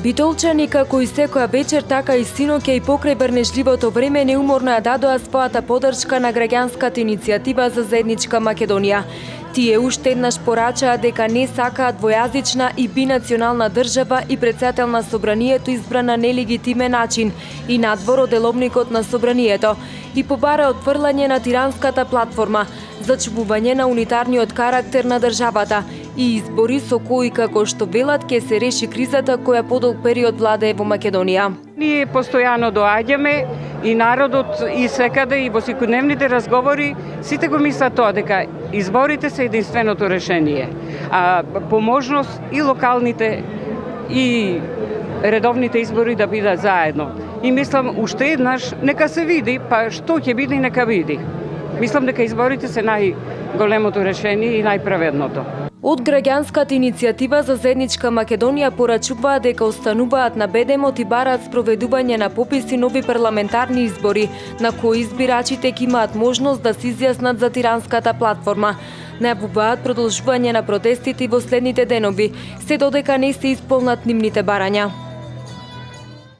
Битолчани, како и секоја вечер, така и синоќа и покрај брнежливото време неуморно ја дадоа својата поддршка на граѓанската иницијатива за заедничка Македонија. Тие уште еднаш порачаа дека не сакаат двојазична и бинационална држава и председател на собранието избран на нелегитимен начин и надвор од деловникот на собранието и побара отфрлање на тиранската платформа, зачувување на унитарниот карактер на државата и избори со кои, како што велат, ќе се реши кризата која подолг период владее во Македонија. Ние постојано доаѓаме и народот и секаде и во секојдневните разговори сите го мислат тоа дека изборите се единственото решение. А по можност и локалните и редовните избори да бидат заедно. И мислам уште еднаш нека се види, па што ќе биде нека види. Мислам дека изборите се најголемото решение и најправедното. Од граѓанската иницијатива за заедничка Македонија порачуваат дека остануваат на бедемот и бараат спроведување на пописи нови парламентарни избори, на кои избирачите ќе имаат можност да се изјаснат за тиранската платформа. Најавуваат продолжување на протестите во следните денови, се додека не се исполнат нивните барања.